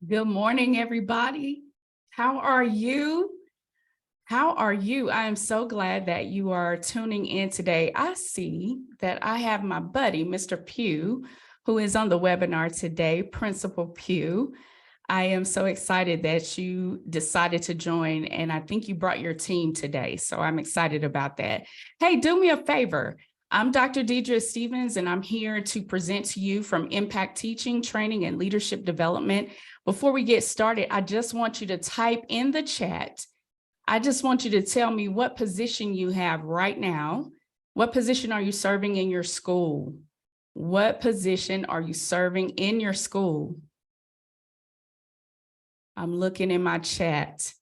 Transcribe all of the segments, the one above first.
Good morning, everybody. How are you? How are you? I am so glad that you are tuning in today. I see that I have my buddy, Mr. Pugh, who is on the webinar today, Principal Pugh. I am so excited that you decided to join, and I think you brought your team today, so I'm excited about that. Hey, do me a favor. I'm Dr. Deidre Stevens, and I'm here to present to you from Impact Teaching, Training, and Leadership Development. Before we get started, I just want you to type in the chat. I just want you to tell me what position you have right now. What position are you serving in your school? What position are you serving in your school? I'm looking in my chat.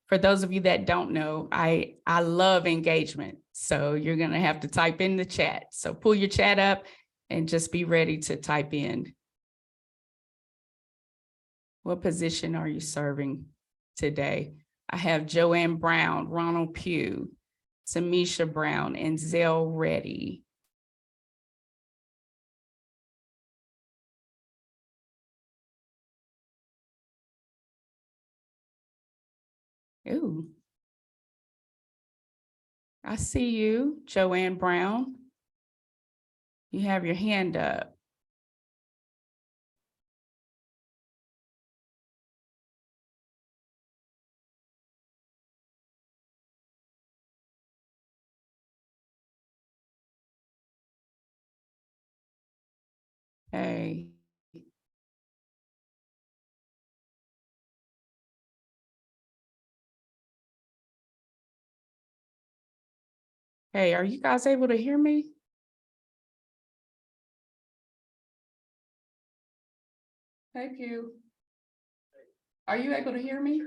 For those of you that don't know, I love engagement. So you're going to have to type in the chat. So pull your chat up and just be ready to type in. What position are you serving today? I have Joanne Brown, Ronald Pugh, Tamisha Brown, and Zell Reddy. Ooh. I see you, Joanne Brown. You have your hand up. Hey. Hey, are you guys able to hear me? Thank you. Are you able to hear me?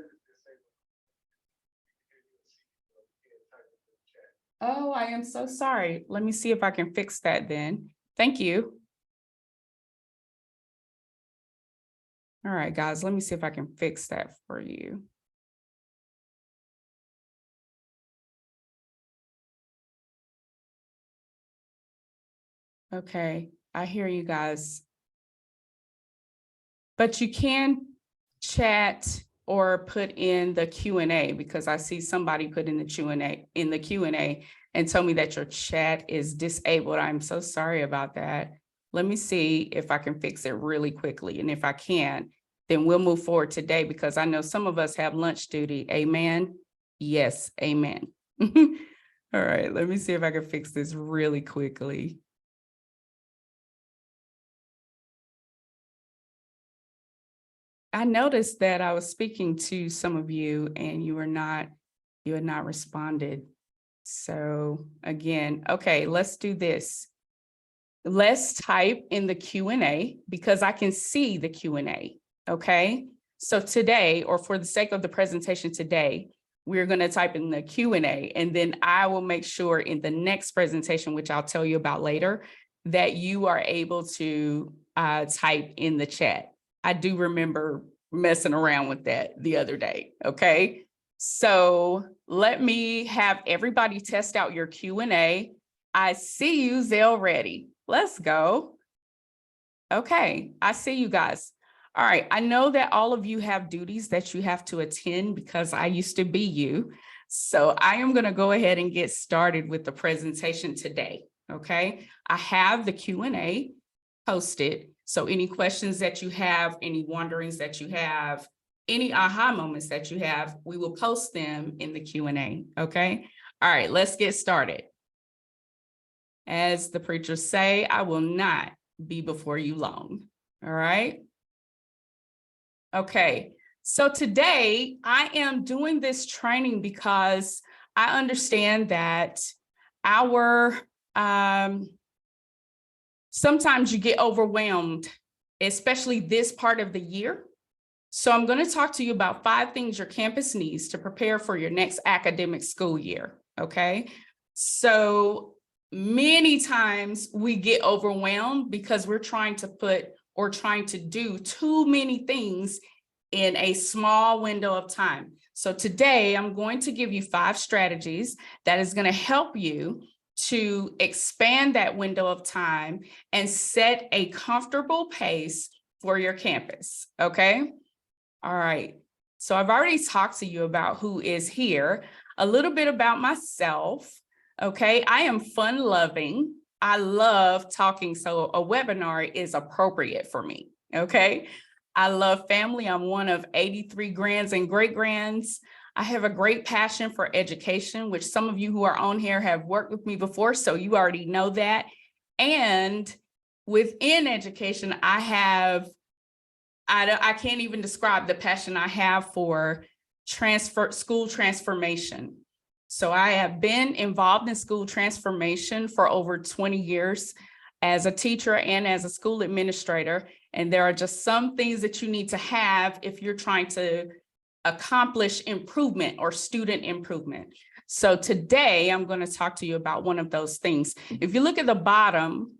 Oh, I am so sorry. Let me see if I can fix that then. Thank you. All right, guys, let me see if I can fix that for you. Okay, I hear you guys. But you can chat or put in the Q&A, because I see somebody put in the Q&A and told me that your chat is disabled. I'm so sorry about that. Let me see if I can fix it really quickly. And if I can't, then we'll move forward today, because I know some of us have lunch duty. Amen. Yes, amen. All right, let me see if I can fix this really quickly. I noticed that I was speaking to some of you and you had not responded. So again, okay, let's do this. Let's type in the Q&A, because I can see the Q&A, okay? So today, or for the sake of the presentation today, we're going to type in the Q&A, and then I will make sure in the next presentation, which I'll tell you about later, that you are able to type in the chat. I do remember messing around with that the other day, okay? So let me have everybody test out your Q&A. I see you, Zell Reddy. Let's go. Okay, I see you guys. All right, I know that all of you have duties that you have to attend, because I used to be you. So I am going to go ahead and get started with the presentation today, okay? I have the Q&A posted. So any questions that you have, any wonderings that you have, any aha moments that you have, we will post them in the Q&A, okay? All right, let's get started. As the preachers say, I will not be before you long. All right. Okay. So today I am doing this training because I understand that sometimes you get overwhelmed, especially this part of the year. So I'm going to talk to you about 5 things your campus needs to prepare for your next academic school year. Okay. So many times we get overwhelmed because we're trying to do too many things in a small window of time. So today I'm going to give you 5 strategies that is going to help you to expand that window of time and set a comfortable pace for your campus, okay? All right, so I've already talked to you about who is here, a little bit about myself, okay? I am fun-loving. I love talking, so a webinar is appropriate for me, okay? I love family. I'm one of 83 grands and great-grands. I have a great passion for education, which some of you who are on here have worked with me before, so you already know that. And within education, I can't even describe the passion I have for school transformation. So I have been involved in school transformation for over 20 years as a teacher and as a school administrator. And there are just some things that you need to have if you're trying to accomplish improvement or student improvement. So today I'm going to talk to you about one of those things. If you look at the bottom,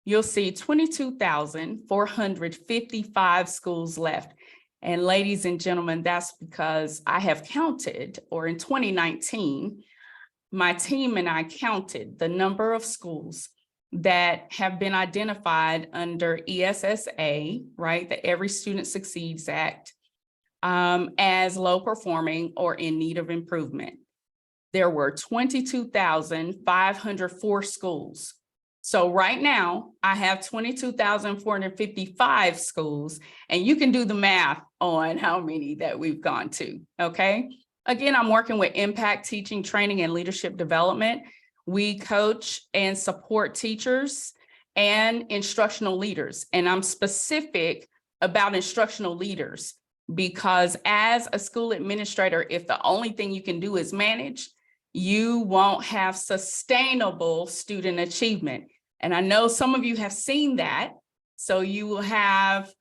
you'll see 22,455 schools left. And ladies and gentlemen, that's because I have counted, or in 2019, my team and I counted the number of schools that have been identified under ESSA, right, the Every Student Succeeds Act, as low performing or in need of improvement. There were 22,504 schools. So right now I have 22,455 schools, and you can do the math on how many that we've gone to, okay? Again, I'm working with impact teaching, training, and leadership development. We coach and support teachers and instructional leaders, and I'm specific about instructional leaders because as a school administrator, if the only thing you can do is manage, you won't have sustainable student achievement. And I know some of you have seen that. So you will have,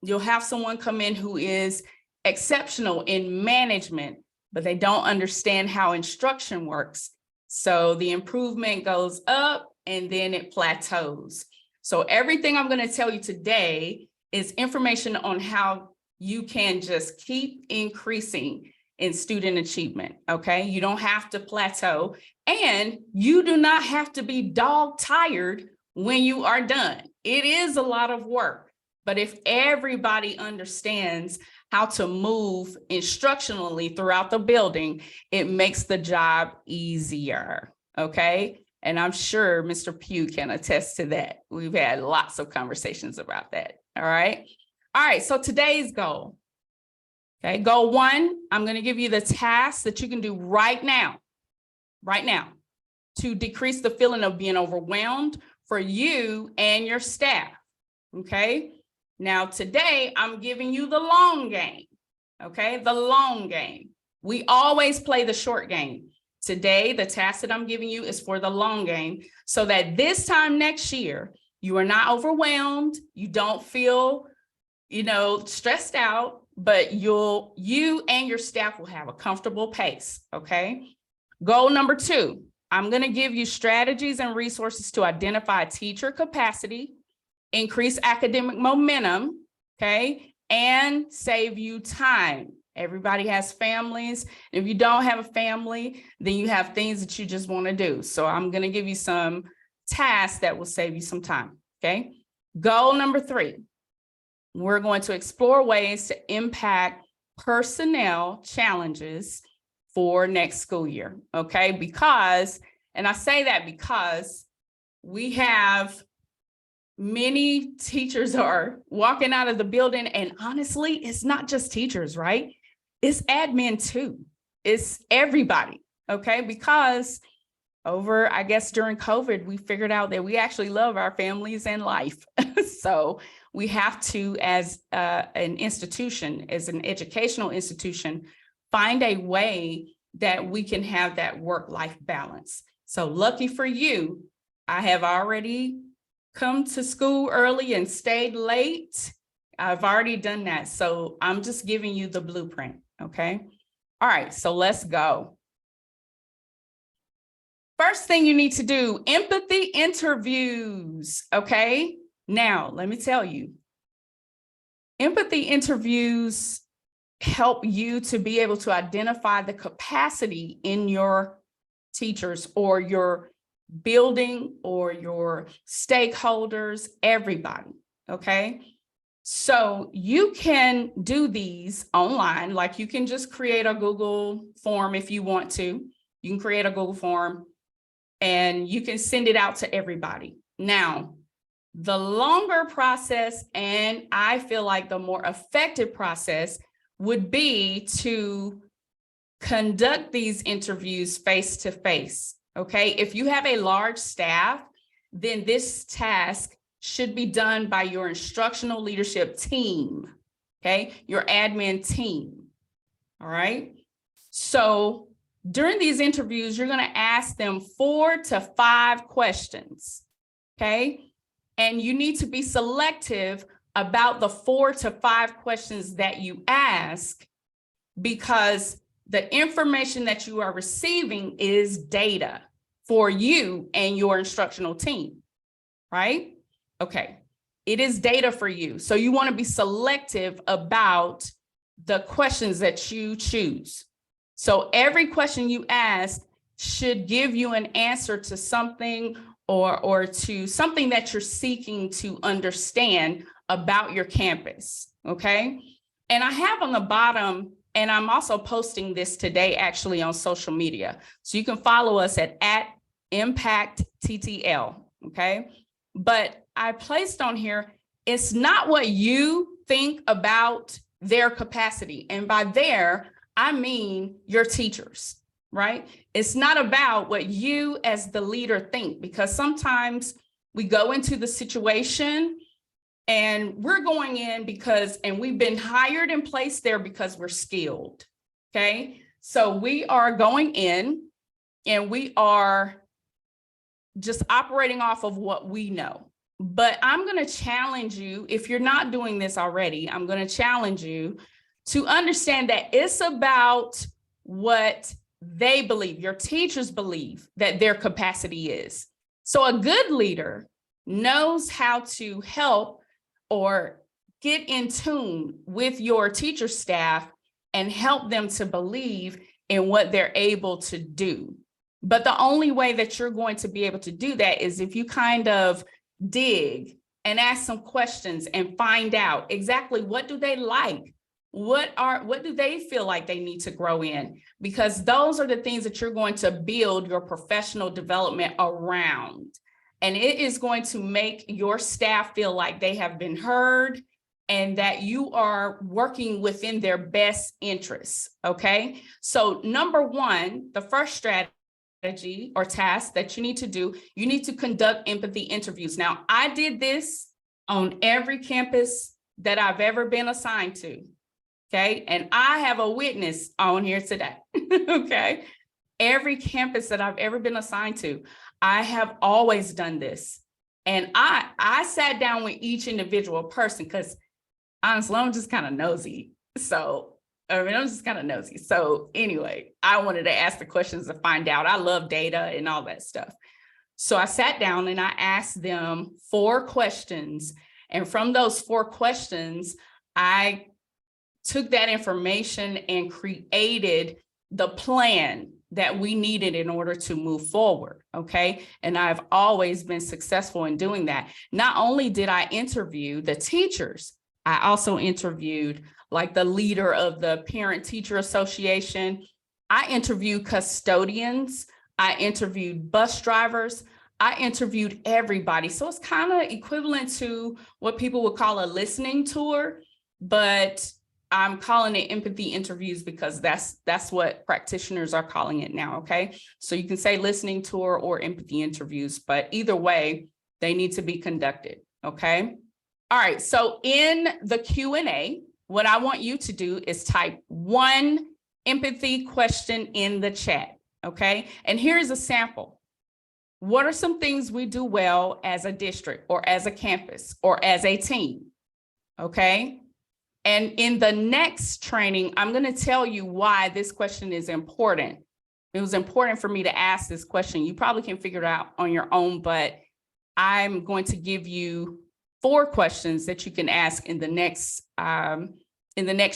you'll have someone come in who is exceptional in management, but they don't understand how instruction works. So the improvement goes up and then it plateaus. So everything I'm going to tell you today is information on how you can just keep increasing in student achievement, okay? You don't have to plateau, and you do not have to be dog tired when you are done. It is a lot of work, but if everybody understands how to move instructionally throughout the building, it makes the job easier, okay? And I'm sure Mr. Pugh can attest to that. We've had lots of conversations about that, all right? All right, so today's goal. Okay, goal one, I'm going to give you the tasks that you can do right now, to decrease the feeling of being overwhelmed for you and your staff. Okay, now today I'm giving you the long game. Okay, the long game. We always play the short game. Today, the task that I'm giving you is for the long game so that this time next year, you are not overwhelmed, you don't feel, stressed out, but you and your staff will have a comfortable pace, okay? Goal number two, I'm gonna give you strategies and resources to identify teacher capacity, increase academic momentum, okay? And save you time. Everybody has families. If you don't have a family, then you have things that you just wanna do. So I'm gonna give you some tasks that will save you some time, okay? Goal number three, we're going to explore ways to impact personnel challenges for next school year, okay? Because, and I say that because we have many teachers are walking out of the building, and honestly, it's not just teachers, right? It's admin too. It's everybody, okay? Because over, I guess, during COVID, we figured out that we actually love our families and life. So we have to, as an institution, as an educational institution, find a way that we can have that work-life balance. So lucky for you, I have already come to school early and stayed late. I've already done that. So I'm just giving you the blueprint, okay? All right, so let's go. First thing you need to do, empathy interviews, okay? Now, let me tell you, empathy interviews help you to be able to identify the capacity in your teachers or your building or your stakeholders, everybody, Okay. So you can do these online, like you can just create a Google form if you want to. You can create a Google form and you can send it out to everybody. Now, the longer process, and I feel like the more effective process, would be to conduct these interviews face to face. Okay. If you have a large staff, then this task should be done by your instructional leadership team. Okay. Your admin team. All right. So during these interviews, you're going to ask them 4 to 5 questions. Okay. And you need to be selective about the 4 to 5 questions that you ask, because the information that you are receiving is data for you and your instructional team, right? Okay, it is data for you. So you want to be selective about the questions that you choose. So every question you ask should give you an answer to something or to something that you're seeking to understand about your campus, okay? And I have on the bottom, and I'm also posting this today actually on social media. So you can follow us at ImpactTTL, okay? But I placed on here, it's not what you think about their capacity. And by their, I mean your teachers, right? It's not about what you as the leader think, because sometimes we go into the situation and we're going in and we've been hired and placed there because we're skilled, okay? So we are going in and we are just operating off of what we know. But I'm going to challenge you, if you're not doing this already, I'm going to challenge you to understand that it's about what they believe, your teachers believe that their capacity is. So a good leader knows how to help or get in tune with your teacher staff and help them to believe in what they're able to do. But the only way that you're going to be able to do that is if you kind of dig and ask some questions and find out exactly what do they like? What do they feel like they need to grow in? Because those are the things that you're going to build your professional development around. And it is going to make your staff feel like they have been heard and that you are working within their best interests, okay? So number one, the first strategy or task that you need to do, you need to conduct empathy interviews. Now, I did this on every campus that I've ever been assigned to, okay? And I have a witness on here today, okay? Every campus that I've ever been assigned to, I have always done this. And I sat down with each individual person because honestly, I'm just kind of nosy. So, I'm just kind of nosy. So anyway, I wanted to ask the questions to find out. I love data and all that stuff. So I sat down and I asked them 4 questions. And from those 4 questions, I took that information and created the plan that we needed in order to move forward, okay? And I've always been successful in doing that. Not only did I interview the teachers, I also interviewed like the leader of the Parent Teacher Association. I interviewed custodians. I interviewed bus drivers. I interviewed everybody. So it's kind of equivalent to what people would call a listening tour, but I'm calling it empathy interviews because that's what practitioners are calling it now, okay? So you can say listening tour or empathy interviews, but either way, they need to be conducted, okay? All right, so in the Q&A, what I want you to do is type 1 empathy question in the chat, okay? And here's a sample. What are some things we do well as a district or as a campus or as a team, okay? And in the next training, I'm going to tell you why this question is important. It was important for me to ask this question. You probably can figure it out on your own, but I'm going to give you 4 questions that you can ask in the next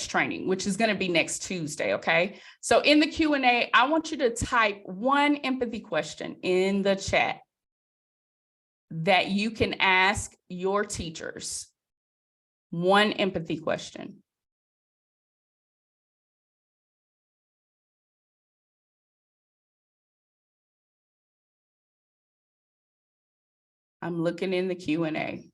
training, which is going to be next Tuesday, okay? So in the Q&A, I want you to type 1 empathy question in the chat that you can ask your teachers. One empathy question. I'm looking in the Q&A.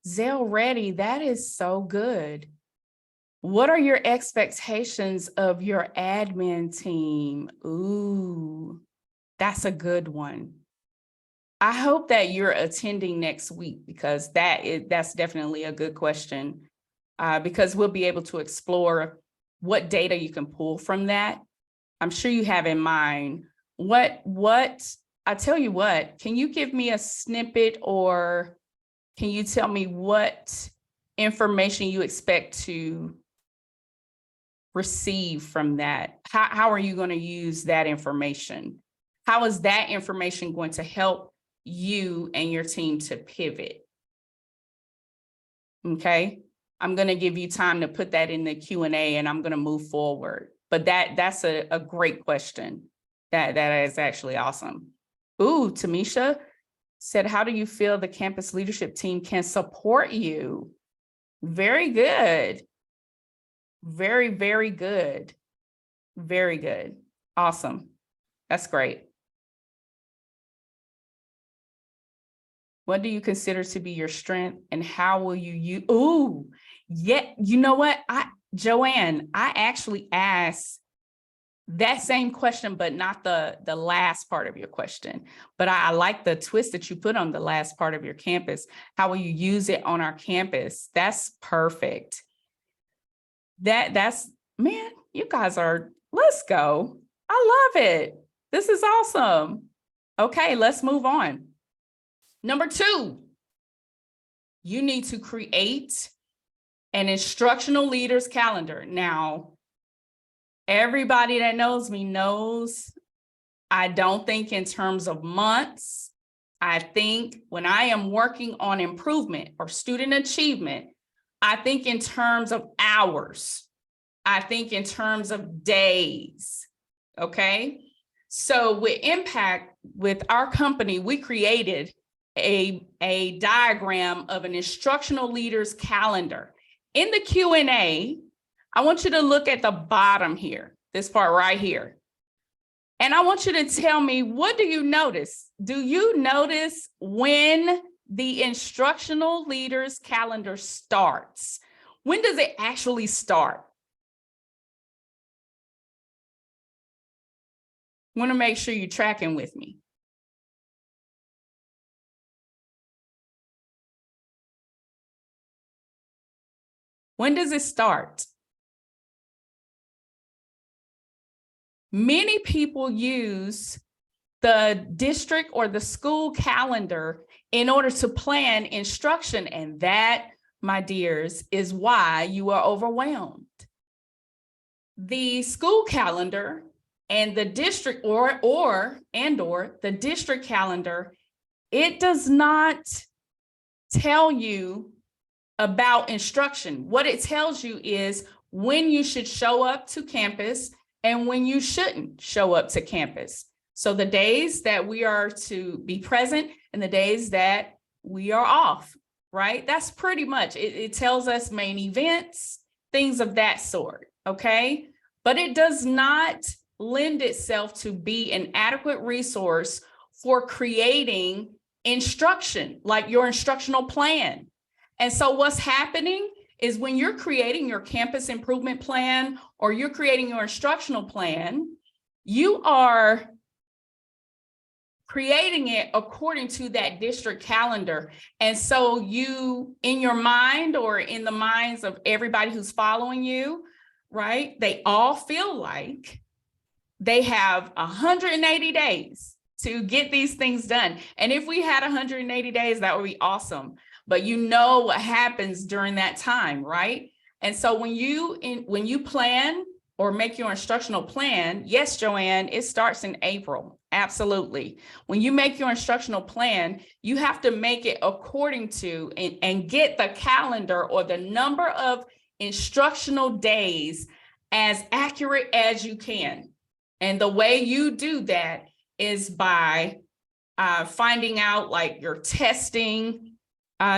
Zell Ready, that is so good. What are your expectations of your admin team? Ooh, that's a good one. I hope that you're attending next week, because that's definitely a good question, because we'll be able to explore what data you can pull from that. I'm sure you have in mind what I tell you what, can you give me a snippet, or can you tell me what information you expect to receive from that? How are you going to use that information? How is that information going to help you and your team to pivot? Okay, I'm going to give you time to put that in the Q&A, and I'm going to move forward. But that's a great question. That is actually awesome. Ooh, Tamisha said, how do you feel the campus leadership team can support you? Very good. Very, very good. Very good. Awesome. That's great. What do you consider to be your strength, and how will you use? Ooh, yeah. You know what? Joanne, I actually asked that same question, but not the last part of your question. But I like the twist that you put on the last part of your campus. How will you use it on our campus? That's perfect. That's, man, you guys are, let's go. I love it. This is awesome. Okay, let's move on. Number 2, you need to create an instructional leaders calendar. Now, everybody that knows me knows I don't think in terms of months. I think when I am working on improvement or student achievement, I think in terms of hours. I think in terms of days, okay? So with Impact, with our company, we created a diagram of an instructional leaders calendar. In the Q&A, I want you to look at the bottom here, this part right here. And I want you to tell me, what do you notice? Do you notice when the instructional leaders calendar starts? When does it actually start? I want to make sure you're tracking with me. When does it start? Many people use the district or the school calendar in order to plan instruction, and that, my dears, is why you are overwhelmed. The school calendar and the district or the district calendar, it does not tell you about instruction. What it tells you is when you should show up to campus and when you shouldn't show up to campus. So the days that we are to be present and the days that we are off, right? That's pretty much it. It tells us main events, things of that sort, okay? But it does not lend itself to be an adequate resource for creating instruction, like your instructional plan. And so what's happening is when you're creating your campus improvement plan or you're creating your instructional plan, you are creating it according to that district calendar. And so you, in your mind or in the minds of everybody who's following you, right, they all feel like they have 180 days to get these things done. And if we had 180 days, that would be awesome. but you know what happens during that time, right? And so when you plan or make your instructional plan, yes, Joanne, it starts in April. Absolutely. When you make your instructional plan, you have to make it according to and get the calendar or the number of instructional days as accurate as you can. And the way you do that is by finding out like your testing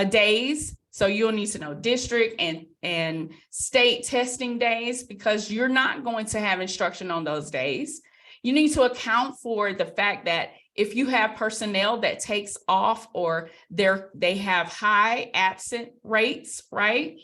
days. So you'll need to know district and state testing days, because you're not going to have instruction on those days. You need to account for the fact that if you have personnel that takes off or they have high absent rates, right?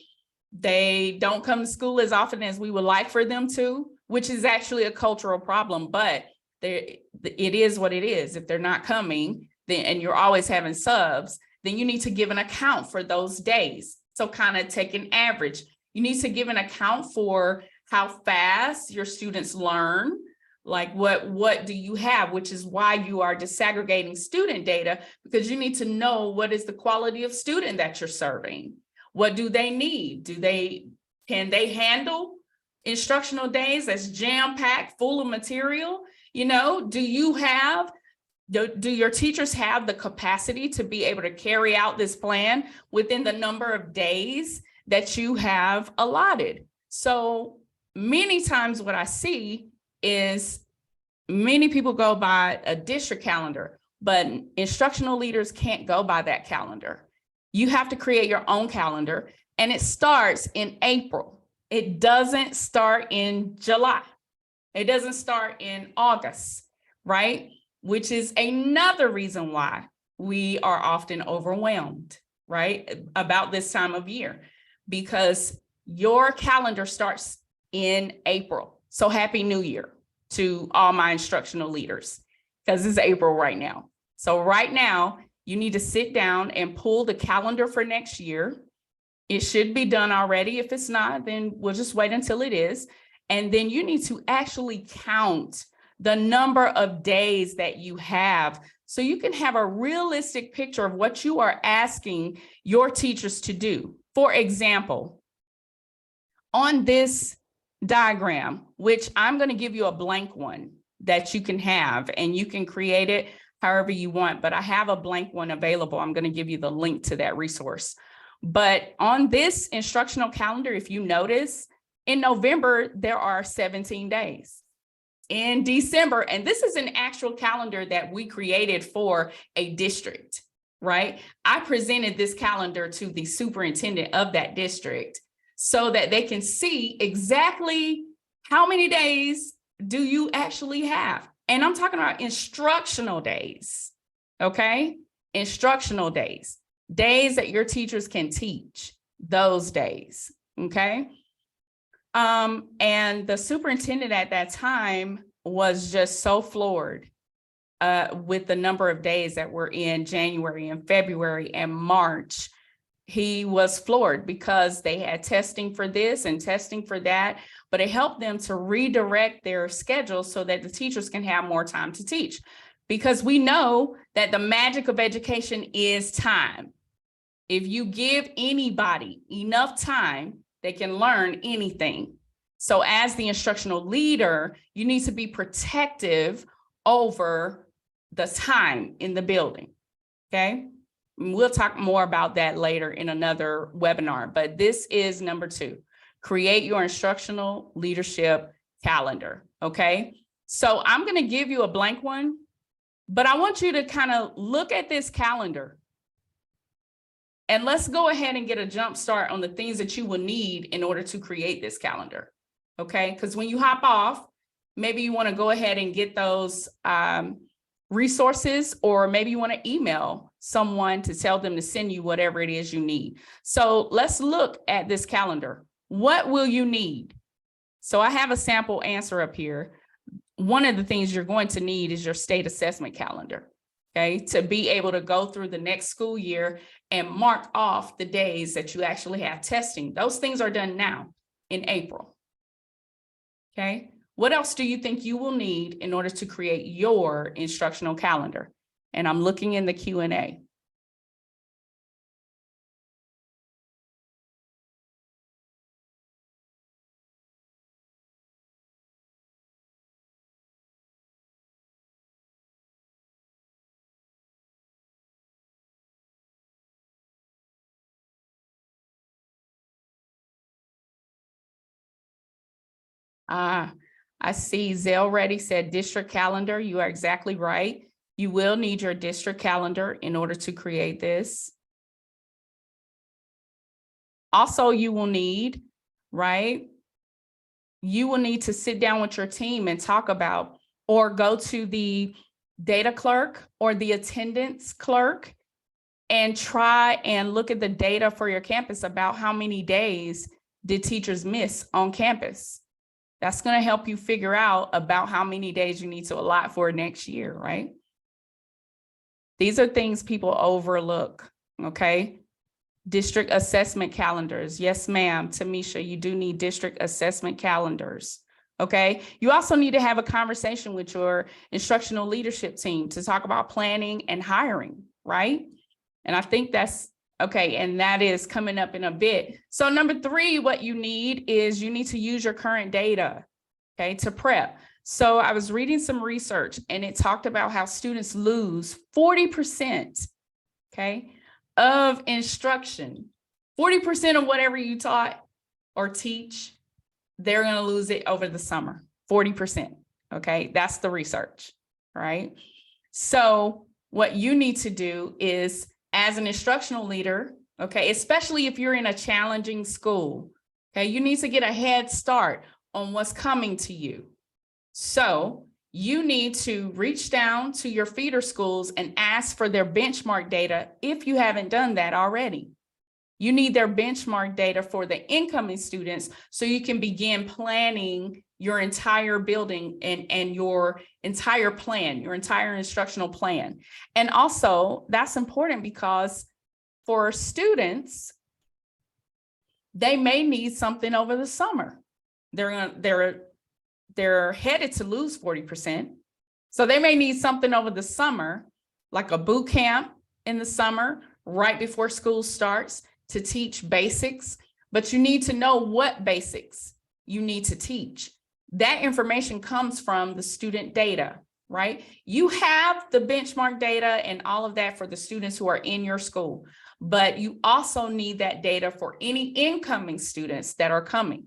They don't come to school as often as we would like for them to, which is actually a cultural problem, but it is what it is. If they're not coming, then, and you're always having subs, then you need to give an account for those days. So kind of take an average. You need to give an account for how fast your students learn, like what do you have, which is why you are disaggregating student data, because you need to know what is the quality of student that you're serving. What do they need? Can they handle instructional days that's jam-packed, full of material? You know, do your teachers have the capacity to be able to carry out this plan within the number of days that you have allotted? So many times what I see is many people go by a district calendar, but instructional leaders can't go by that calendar. You have to create your own calendar, and it starts in April. It doesn't start in July. It doesn't start in August, right? Which is another reason why we are often overwhelmed, right? About this time of year, because your calendar starts in April. So Happy New Year to all my instructional leaders, because it's April right now. So right now, you need to sit down and pull the calendar for next year. It should be done already. If it's not, then we'll just wait until it is. And then you need to actually count the number of days that you have, so you can have a realistic picture of what you are asking your teachers to do. For example, on this diagram, which I'm going to give you a blank one that you can have, and you can create it however you want, but I have a blank one available. I'm going to give you the link to that resource. But on this instructional calendar, if you notice, in November, there are 17 days. In December, and this is an actual calendar that we created for a district, right? I presented this calendar to the superintendent of that district so that they can see exactly how many days do you actually have. And I'm talking about instructional days, okay? Instructional days, days that your teachers can teach, those days, okay? And the superintendent at that time was just so floored with the number of days that were in January and February and March. He was floored because they had testing for this and testing for that, but it helped them to redirect their schedule so that the teachers can have more time to teach. Because we know that the magic of education is time. If you give anybody enough time, they can learn anything. So as the instructional leader, you need to be protective over the time in the building, okay? We'll talk more about that later in another webinar, but this is number 2. Create your instructional leadership calendar, okay? So I'm gonna give you a blank one, but I want you to kind of look at this calendar. And let's go ahead and get a jump start on the things that you will need in order to create this calendar, okay? Because when you hop off, maybe you want to go ahead and get those resources, or maybe you want to email someone to tell them to send you whatever it is you need. So let's look at this calendar. What will you need? So I have a sample answer up here. One of the things you're going to need is your state assessment calendar, okay, to be able to go through the next school year and mark off the days that you actually have testing. Those things are done now in April, okay? What else do you think you will need in order to create your instructional calendar? And I'm looking in the Q&A. I see Zell Ready said district calendar. You are exactly right. You will need your district calendar in order to create this. Also, you will need, right? You will need to sit down with your team and talk about, or go to the data clerk or the attendance clerk and try and look at the data for your campus about how many days did teachers miss on campus. That's going to help you figure out about how many days you need to allot for next year, right? These are things people overlook, okay? District assessment calendars. Yes, ma'am. Tamisha, you do need district assessment calendars, okay? You also need to have a conversation with your instructional leadership team to talk about planning and hiring, right? And I think that's okay, and that is coming up in a bit. So number 3, what you need is you need to use your current data, okay, to prep. So I was reading some research and it talked about how students lose 40%, okay, of instruction. 40% of whatever you taught or teach, they're going to lose it over the summer. 40%, okay, that's the research, right? So what you need to do is, as an instructional leader, okay, especially if you're in a challenging school, okay, you need to get a head start on what's coming to you. So you need to reach down to your feeder schools and ask for their benchmark data if you haven't done that already. You need their benchmark data for the incoming students so you can begin planning your entire building and your entire plan, your entire instructional plan. And also, that's important because for students, they may need something over the summer. They're headed to lose 40%. So they may need something over the summer, like a boot camp in the summer, right before school starts, to teach basics, but you need to know what basics you need to teach. That information comes from the student data, right? You have the benchmark data and all of that for the students who are in your school, but you also need that data for any incoming students that are coming.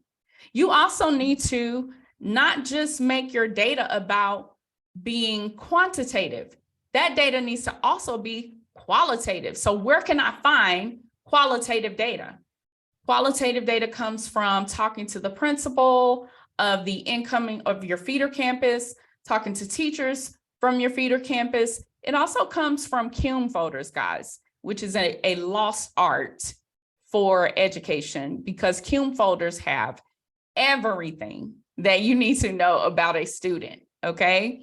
You also need to not just make your data about being quantitative. That data needs to also be qualitative. So where can I find qualitative data? Qualitative data comes from talking to the principal of the incoming of your feeder campus, talking to teachers from your feeder campus. It also comes from CUME folders, guys, which is a lost art for education, because CUME folders have everything that you need to know about a student, okay?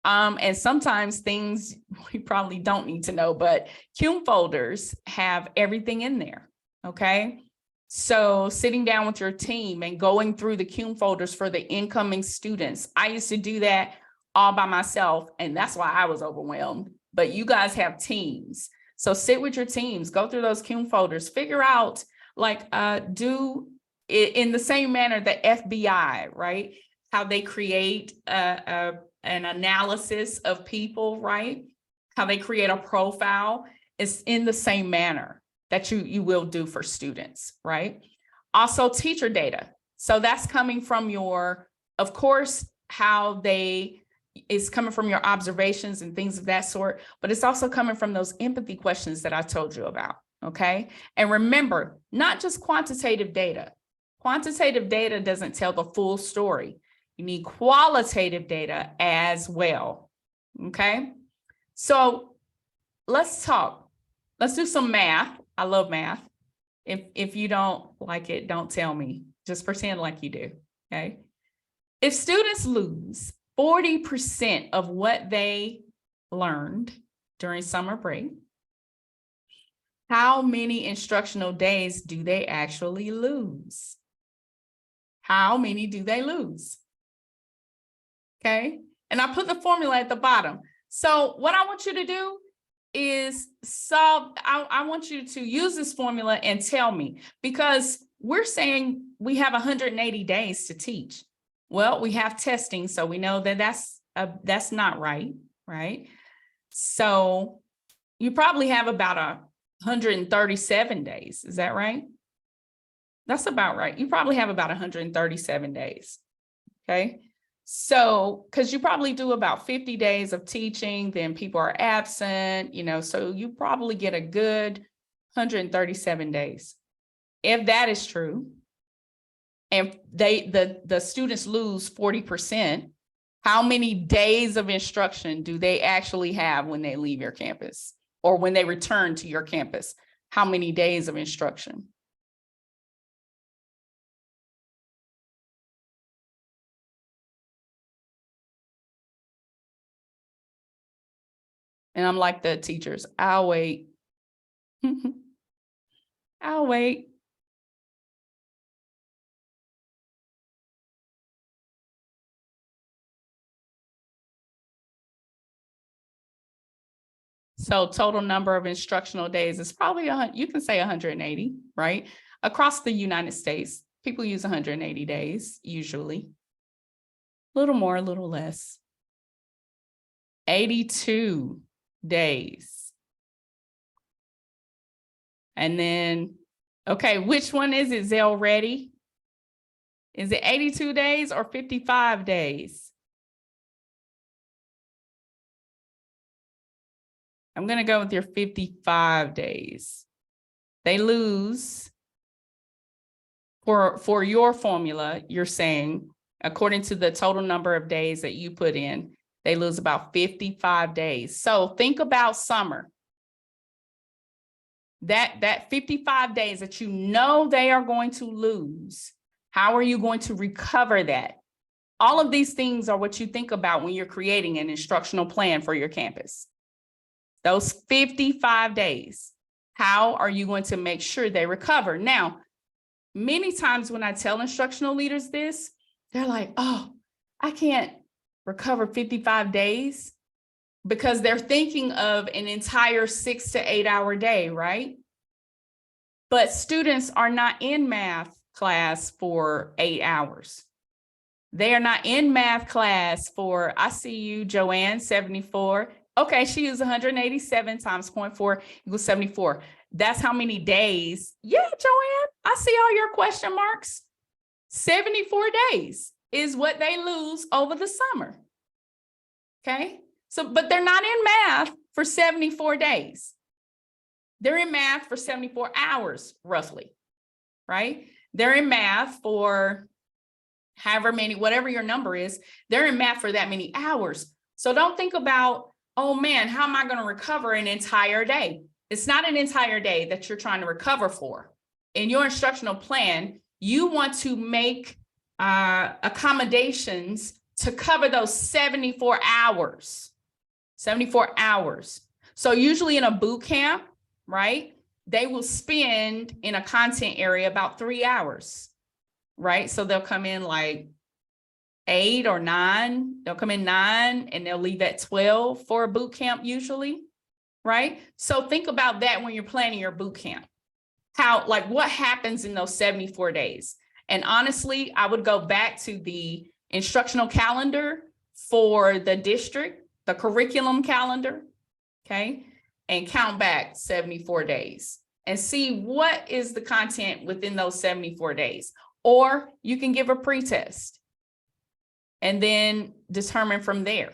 And sometimes things we probably don't need to know, but CUME folders have everything in there, okay? So sitting down with your team and going through the CUME folders for the incoming students. I used to do that all by myself, and that's why I was overwhelmed, but you guys have teams. So sit with your teams, go through those CUME folders, figure out, like, do it in the same manner that FBI, right? How they create an analysis of people, right? How they create a profile is in the same manner that you will do for students, right? Also teacher data. So that's coming from your, of course, it's coming from your observations and things of that sort, but it's also coming from those empathy questions that I told you about, okay? And remember, not just quantitative data. Quantitative data doesn't tell the full story. You need qualitative data as well, okay? So let's talk. Let's do some math. I love math. If you don't like it, don't tell me. Just pretend like you do, okay? If students lose 40% of what they learned during summer break, how many instructional days do they actually lose? How many do they lose? Okay, and I put the formula at the bottom. So what I want you to do is solve, I want you to use this formula and tell me, because we're saying we have 180 days to teach. Well, we have testing, so we know that that's not right, right? So you probably have about 137 days. Is that right? That's about right. You probably have about 137 days. Okay. So, because you probably do about 50 days of teaching, then people are absent, so you probably get a good 137 days. If that is true, and the students lose 40%, how many days of instruction do they actually have when they leave your campus or when they return to your campus? How many days of instruction? And I'm like the teachers, I'll wait. I'll wait. So total number of instructional days is probably, you can say 180, right? Across the United States, people use 180 days, usually. A little more, a little less. 82 days. And then, okay, which one is it, Zell, ready? Is it 82 days or 55 days? I'm going to go with your 55 days. They lose, for your formula, you're saying, according to the total number of days that you put in, they lose about 55 days. So think about summer. That 55 days that they are going to lose, how are you going to recover that? All of these things are what you think about when you're creating an instructional plan for your campus. Those 55 days, how are you going to make sure they recover? Now, many times when I tell instructional leaders this, they're like, oh, I can't recover 55 days, because they're thinking of an entire 6 to 8 hour day, right? But students are not in math class for 8 hours. They are not in math class for, I see you, Joanne, 74. Okay, she used 187 times 0.4 equals 74. That's how many days? Yeah, Joanne, I see all your question marks. 74 days is what they lose over the summer. Okay, so, but they're not in math for 74 days. They're in math for 74 hours, roughly, right? They're in math for however many, whatever your number is, they're in math for that many hours. So don't think about, oh man, how am I going to recover an entire day? It's not an entire day that you're trying to recover for. In your instructional plan, you want to make accommodations to cover those 74 hours. 74 hours. So usually in a boot camp, right, they will spend in a content area about 3 hours, right? So they'll come in like 8 or 9, they'll come in 9 and they'll leave at 12 for a boot camp usually, right? So think about that when you're planning your boot camp. How, like, what happens in those 74 days? And honestly, I would go back to the instructional calendar for the district, the curriculum calendar, okay, and count back 74 days and see what is the content within those 74 days. Or you can give a pre-test and then determine from there,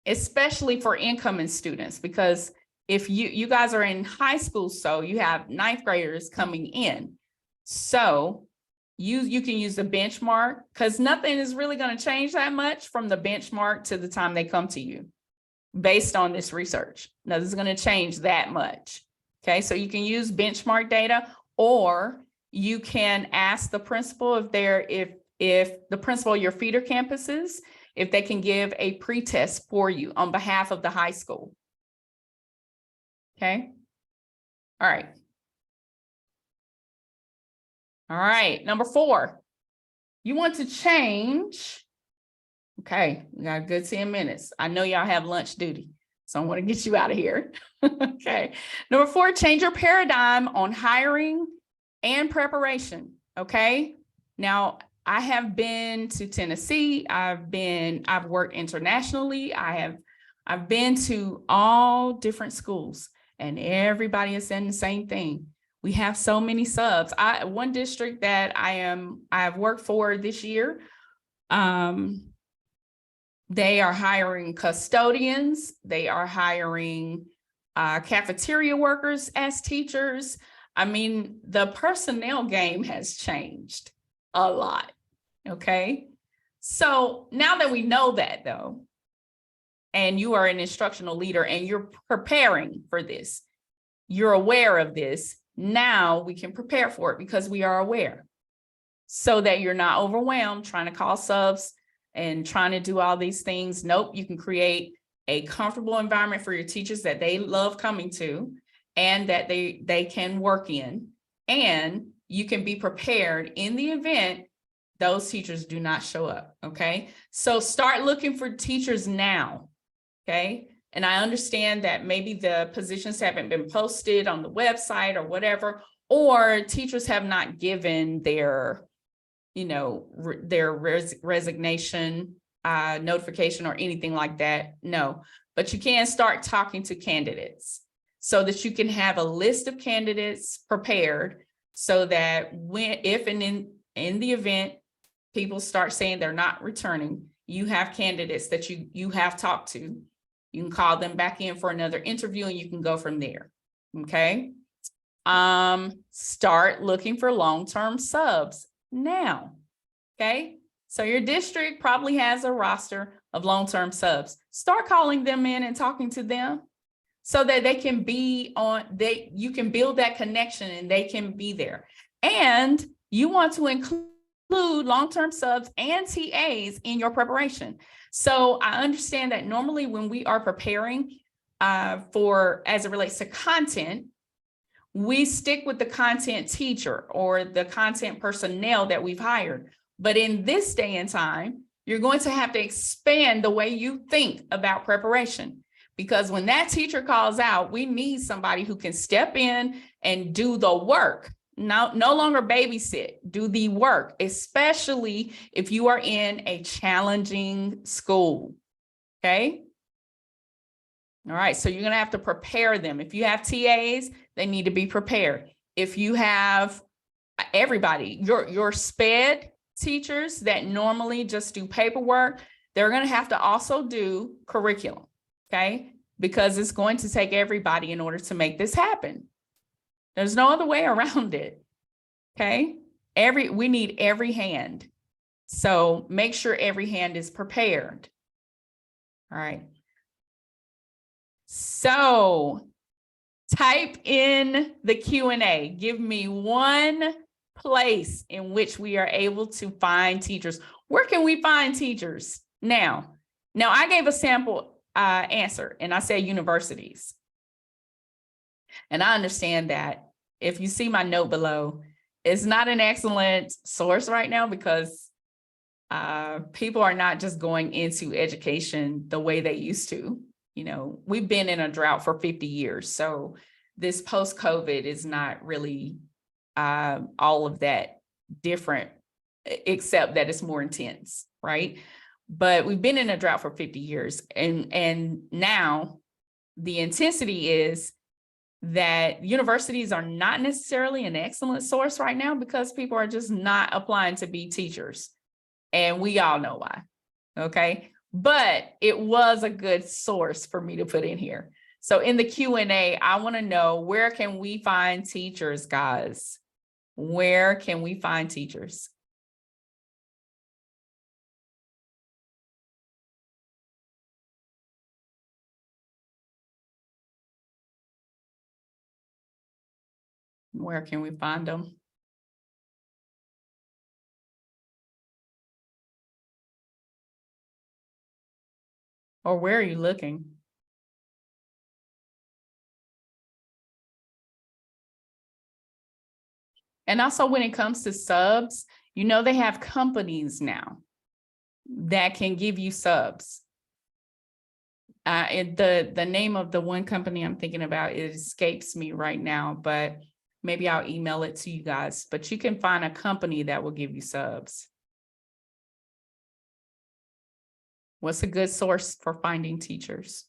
especially for incoming students, because if you guys are in high school, so you have 9th graders coming in. So you can use the benchmark, because nothing is really going to change that much from the benchmark to the time they come to you based on this research. Nothing's going to change that much. Okay, so you can use benchmark data, or you can ask the principal if the principal of your feeder campuses, if they can give a pre-test for you on behalf of the high school. Okay. All right. All right. Number 4, you want to change. Okay. We got a good 10 minutes. I know y'all have lunch duty, so I want to get you out of here. Okay. Number 4, change your paradigm on hiring and preparation. Okay. Now, I have been to Tennessee. I've worked internationally. I've been to all different schools, and everybody is saying the same thing. We have so many subs. One district that I've worked for this year, They are hiring custodians. They are hiring cafeteria workers as teachers. I mean, the personnel game has changed a lot, okay? So now that we know that though, and you are an instructional leader and you're preparing for this, you're aware of this, now we can prepare for it because we are aware so that you're not overwhelmed trying to call subs and trying to do all these things. Nope, you can create a comfortable environment for your teachers that they love coming to and that they can work in. And you can be prepared in the event those teachers do not show up, okay? So start looking for teachers now, okay? And I understand that maybe the positions haven't been posted on the website or whatever, or teachers have not given their their resignation notification or anything like that. No, but you can start talking to candidates so that you can have a list of candidates prepared so that if and in the event people start saying they're not returning, you have candidates that you have talked to. You can call them back in for another interview and you can go from there. Okay. Start looking for long-term subs now, okay? So your district probably has a roster of long-term subs. Start calling them in and talking to them so that they can be you can build that connection and they can be there. And you want to include long-term subs and TAs in your preparation. So I understand that normally when we are preparing as it relates to content, we stick with the content teacher or the content personnel that we've hired. But in this day and time, you're going to have to expand the way you think about preparation, because when that teacher calls out, we need somebody who can step in and do the work. No longer babysit, do the work, especially if you are in a challenging school, okay? All right, so you're gonna have to prepare them. If you have TAs, they need to be prepared. If you have everybody, your SPED teachers that normally just do paperwork, they're gonna have to also do curriculum, okay? Because it's going to take everybody in order to make this happen. There's no other way around it, okay? We need every hand. So make sure every hand is prepared. All right. So type in the Q&A. Give me one place in which we are able to find teachers. Where can we find teachers now? Now, I gave a sample answer and I said universities. And I understand that if you see my note below, it's not an excellent source right now because people are not just going into education the way they used to. You know, we've been in a drought for 50 years. So this post-COVID is not really all of that different, except that it's more intense, right? But we've been in a drought for 50 years. And now the intensity is that universities are not necessarily an excellent source right now because people are just not applying to be teachers. And we all know why, okay? But it was a good source for me to put in here. So in the Q&A, I wanna know, where can we find teachers, guys? Where can we find teachers? Where can we find them? Or where are you looking? And also when it comes to subs, you know, they have companies now that can give you subs. The name of the one company I'm thinking about, it escapes me right now, but maybe I'll email it to you guys. But you can find a company that will give you subs. What's a good source for finding teachers?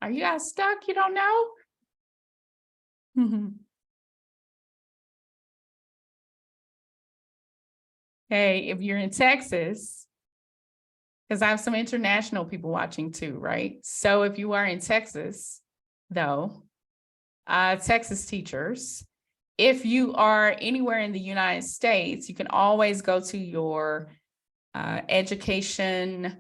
Are you guys stuck? You don't know? Hey, if you're in Texas, because I have some international people watching too, right? So if you are in Texas, though, Texas teachers, if you are anywhere in the United States, you can always go to your Department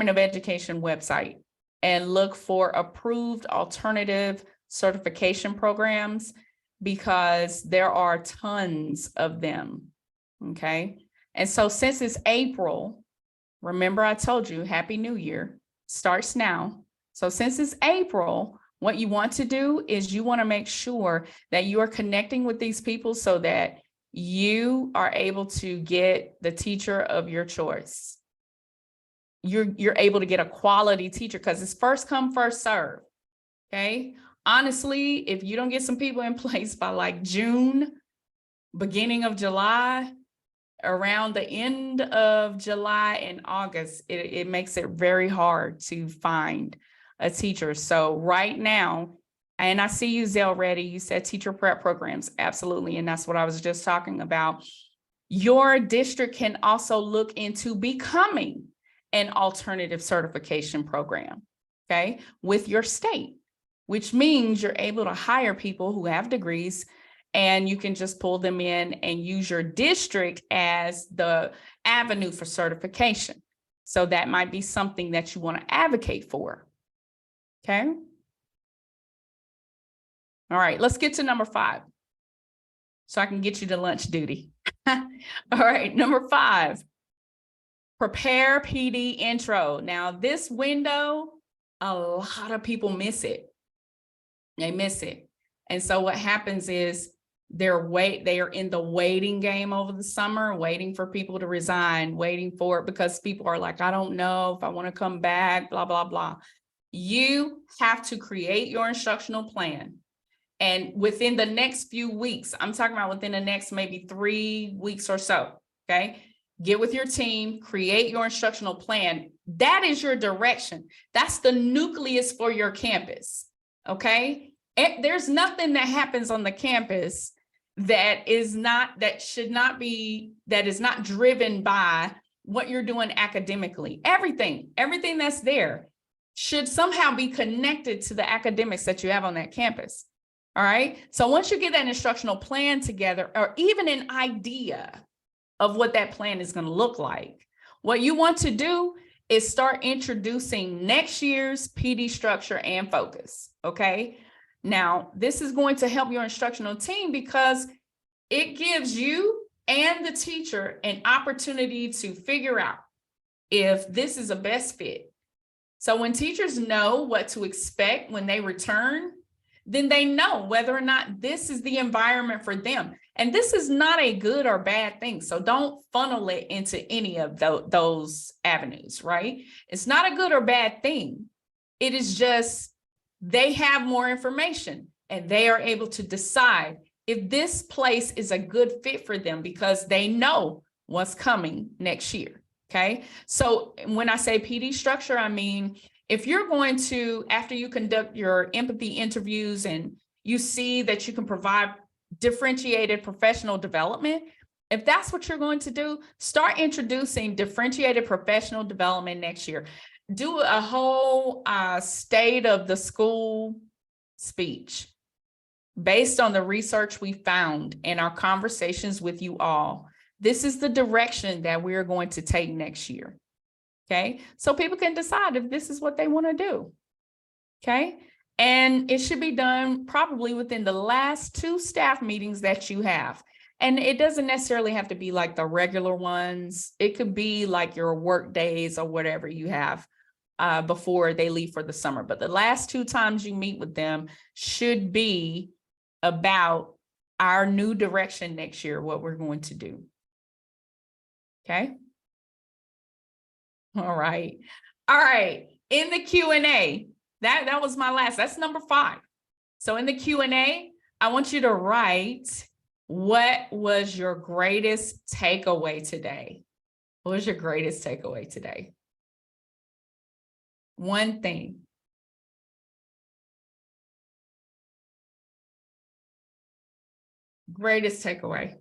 of Education website and look for approved alternative certification programs, because there are tons of them. Okay. And so since it's April, remember I told you Happy New Year starts now. So since it's April, what you want to do is you want to make sure that you are connecting with these people so that you are able to get the teacher of your choice. You're able to get a quality teacher, because it's first come, first serve. Okay. Honestly, if you don't get some people in place by like June, beginning of July, around the end of July and August, it makes it very hard to find a teacher. So right now, and I see you, Zell, ready. You said teacher prep programs. Absolutely. And that's what I was just talking about. Your district can also look into becoming an alternative certification program, okay, with your state, which means you're able to hire people who have degrees, and you can just pull them in and use your district as the avenue for certification. So that might be something that you want to advocate for. Okay. All right, let's get to number 5 so I can get you to lunch duty. All right, number 5, prepare PD intro. Now this window, a lot of people miss it. They miss it. And so what happens is they are in the waiting game over the summer, waiting for people to resign, waiting for it, because people are like, I don't know if I want to come back, blah, blah, blah. You have to create your instructional plan. And within the next few weeks, I'm talking about within the next maybe 3 weeks or so, okay? Get with your team, create your instructional plan. That is your direction. That's the nucleus for your campus, okay? And there's nothing that happens on the campus that is not driven by what you're doing academically. Everything that's there should somehow be connected to the academics that you have on that campus. All right. So once you get that instructional plan together, or even an idea of what that plan is going to look like, what you want to do is start introducing next year's PD structure and focus. Okay. Now, this is going to help your instructional team because it gives you and the teacher an opportunity to figure out if this is a best fit. So when teachers know what to expect when they return, then they know whether or not this is the environment for them. And this is not a good or bad thing. So don't funnel it into any of those avenues, right? It's not a good or bad thing. It is just they have more information and they are able to decide if this place is a good fit for them because they know what's coming next year. Okay. So when I say PD structure, I mean, if you're going to, after you conduct your empathy interviews and you see that you can provide differentiated professional development, if that's what you're going to do, start introducing differentiated professional development next year. Do a whole state of the school speech based on the research we found and our conversations with you all. This is the direction that we're going to take next year. Okay, so people can decide if this is what they want to do. Okay, and it should be done probably within the last 2 staff meetings that you have. And it doesn't necessarily have to be like the regular ones. It could be like your work days or whatever you have before they leave for the summer. But the last 2 times you meet with them should be about our new direction next year, what we're going to do. Okay. All right. All right. In the Q&A, that was my last, that's number 5. So in the Q&A, I want you to write, what was your greatest takeaway today? What was your greatest takeaway today? One thing. Greatest takeaway.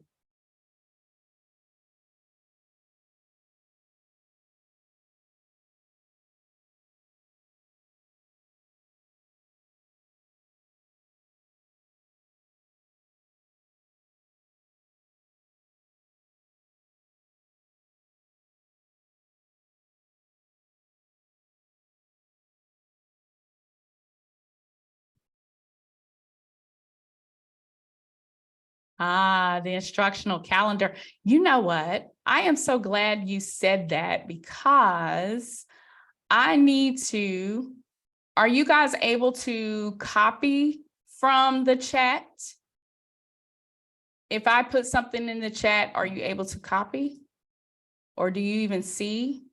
The instructional calendar. You know what? I am so glad you said that because I need to. Are you guys able to copy from the chat? If I put something in the chat, are you able to copy? Or do you even see?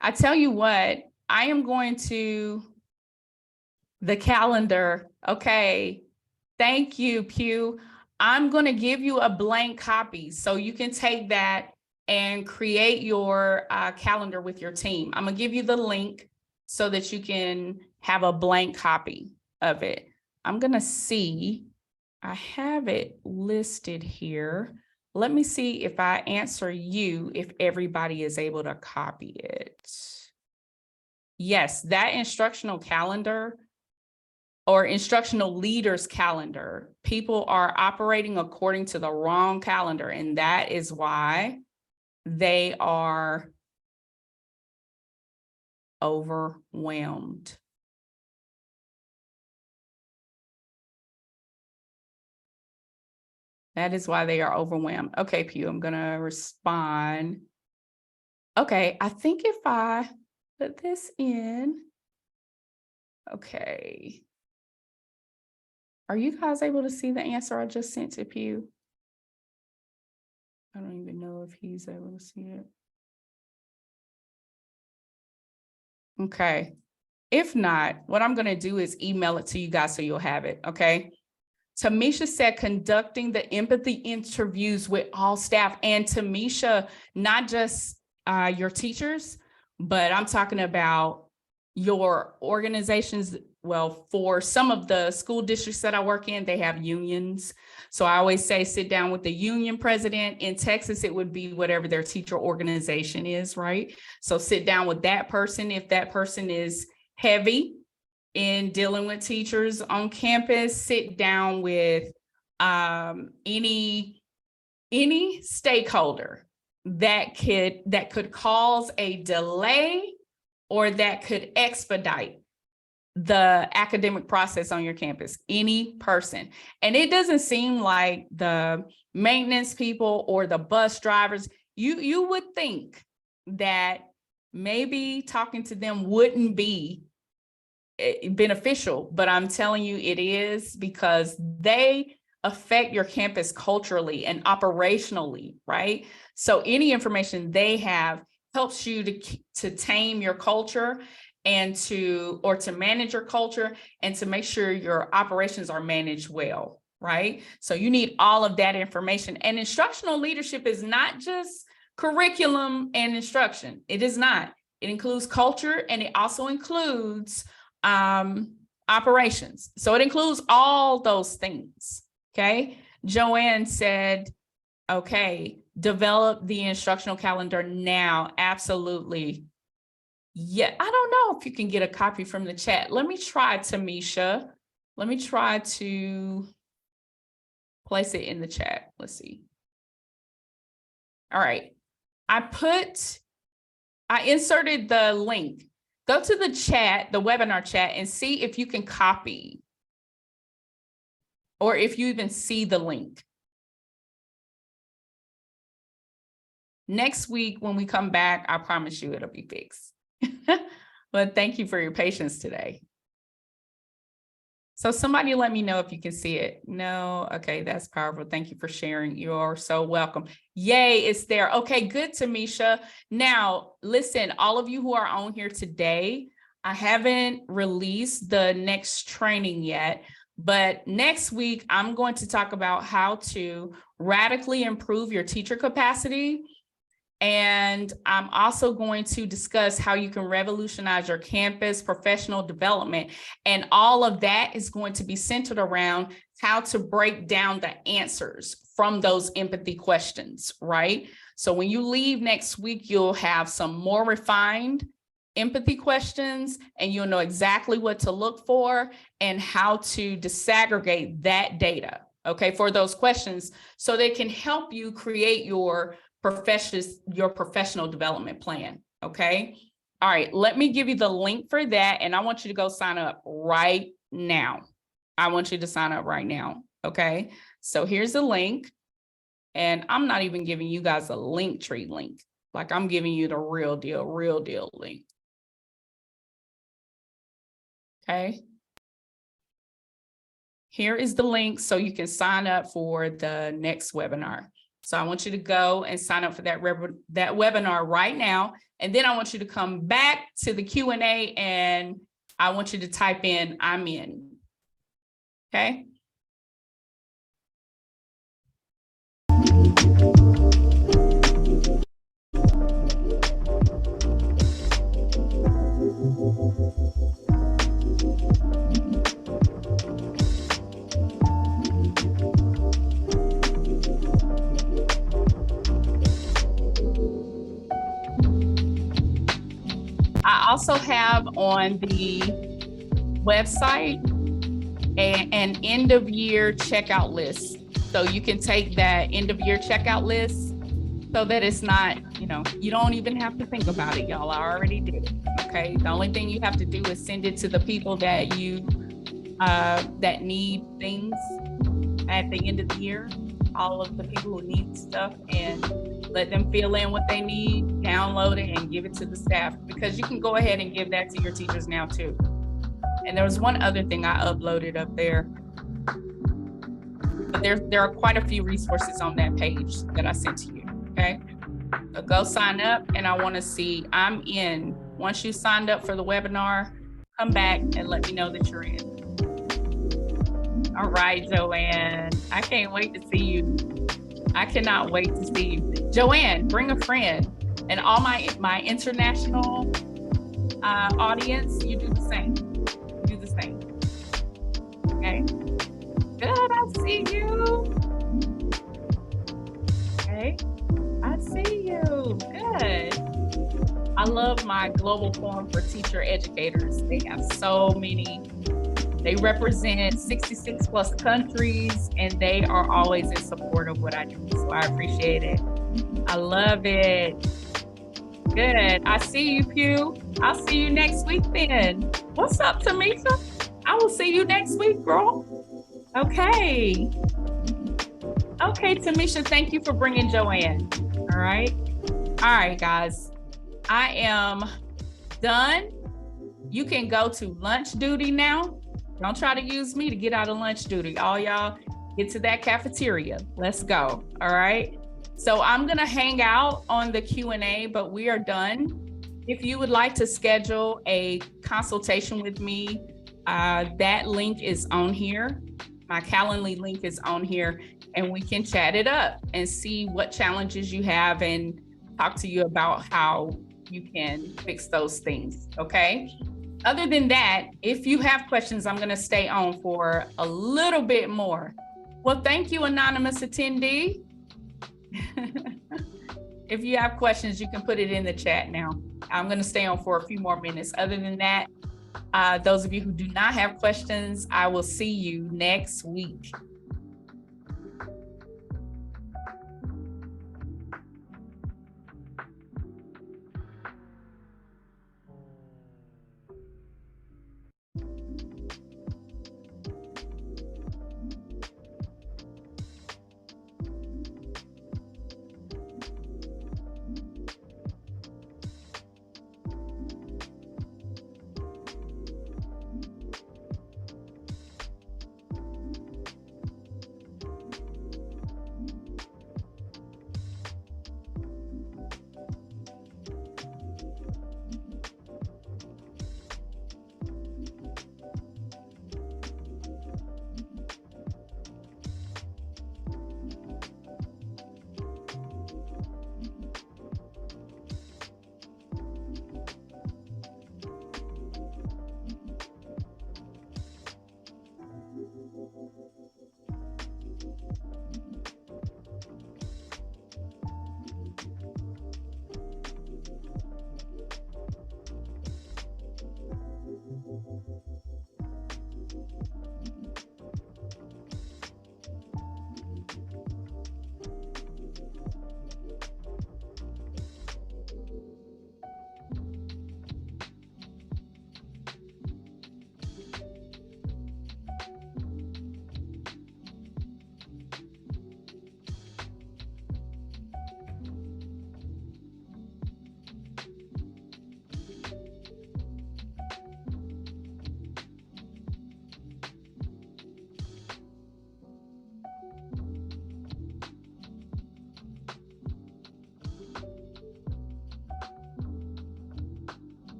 I tell you what, I am going to the calendar. Okay. Thank you, Pew. I'm going to give you a blank copy so you can take that and create your calendar with your team. I'm going to give you the link so that you can have a blank copy of it. I'm going to see, I have it listed here. Let me see if I answer you, if everybody is able to copy it. Yes, that instructional calendar or instructional leaders calendar, people are operating according to the wrong calendar. And that is why they are overwhelmed. That is why they are overwhelmed. Okay, Pew, I'm gonna respond. Okay, I think if I put this in, okay. Are you guys able to see the answer I just sent to Pew? I don't even know if he's able to see it. Okay. If not, what I'm going to do is email it to you guys so you'll have it. Okay. Tamisha said conducting the empathy interviews with all staff. And Tamisha, not just your teachers, but I'm talking about your organizations. Well, for some of the school districts that I work in, they have unions. So I always say sit down with the union president. In Texas, it would be whatever their teacher organization is, right? So sit down with that person. If that person is heavy in dealing with teachers on campus, sit down with any stakeholder that could cause a delay or that could expedite the academic process on your campus, any person. And it doesn't seem like the maintenance people or the bus drivers, you would think that maybe talking to them wouldn't be beneficial, but I'm telling you it is, because they affect your campus culturally and operationally, right? So any information they have helps you to tame your culture and to manage your culture and to make sure your operations are managed well, right? So you need all of that information. And instructional leadership is not just curriculum and instruction. It is not. It includes culture, and it also includes operations. So it includes all those things. Okay. Joanne said, okay, develop the instructional calendar now. Absolutely. Yeah, I don't know if you can get a copy from the chat. Let me try, Tamisha. Let me try to place it in the chat. Let's see. All right. I inserted the link. Go to the chat, the webinar chat, and see if you can copy or if you even see the link. Next week, when we come back, I promise you it'll be fixed. But thank you for your patience today. So somebody let me know if you can see it. No, okay, that's powerful. Thank you for sharing. You are so welcome. Yay, it's there. Okay, good, Tamisha. Now, listen, all of you who are on here today, I haven't released the next training yet, but next week, I'm going to talk about how to radically improve your teacher capacity And I'm also going to discuss how you can revolutionize your campus professional development. And all of that is going to be centered around how to break down the answers from those empathy questions, right? So when you leave next week, you'll have some more refined empathy questions, and you'll know exactly what to look for and how to disaggregate that data, okay, for those questions, so they can help you create your professional development plan, okay? All right, let me give you the link for that, and I want you to go sign up right now. I want you to sign up right now, okay? So here's the link, and I'm not even giving you guys a Linktree link. Like, I'm giving you the real deal link. Okay. Here is the link so you can sign up for the next webinar. So I want you to go and sign up for that webinar right now. And then I want you to come back to the Q&A and I want you to type in, I'm in. Okay. I also have on the website an end of year checkout list. So you can take that end of year checkout list so that it's not, you don't even have to think about it. Y'all already did it. Okay. The only thing you have to do is send it to the people that you that need things at the end of the year, all of the people who need stuff, and let them fill in what they need, download it, and give it to the staff, because you can go ahead and give that to your teachers now too. And there was one other thing I uploaded up there, but there are quite a few resources on that page that I sent to you, okay? So go sign up, and I wanna see, I'm in. Once you signed up for the webinar, come back and let me know that you're in. All right, Joanne, I can't wait to see you. I cannot wait to see you. Joanne, bring a friend. And all my international audience, you do the same. Do the same. Okay. Good, I see you. Okay, I see you. Good. I love my Global Forum for Teacher Educators. They have so many. They represent 66 plus countries, and they are always in support of what I do. So I appreciate it. I love it. Good. I see you, Pew. I'll see you next week then. What's up, Tamisha? I will see you next week, girl. Okay. Okay, Tamisha, thank you for bringing Joanne. All right. All right, guys. I am done. You can go to lunch duty now. Don't try to use me to get out of lunch duty. All y'all get to that cafeteria. Let's go. All right. So I'm going to hang out on the Q&A, but we are done. If you would like to schedule a consultation with me, that link is on here. My Calendly link is on here, and we can chat it up and see what challenges you have and talk to you about how you can fix those things. Okay. Other than that, if you have questions, I'm going to stay on for a little bit more. Well, thank you, anonymous attendee. If you have questions, you can put it in the chat now. I'm going to stay on for a few more minutes. Other than that, those of you who do not have questions, I will see you next week.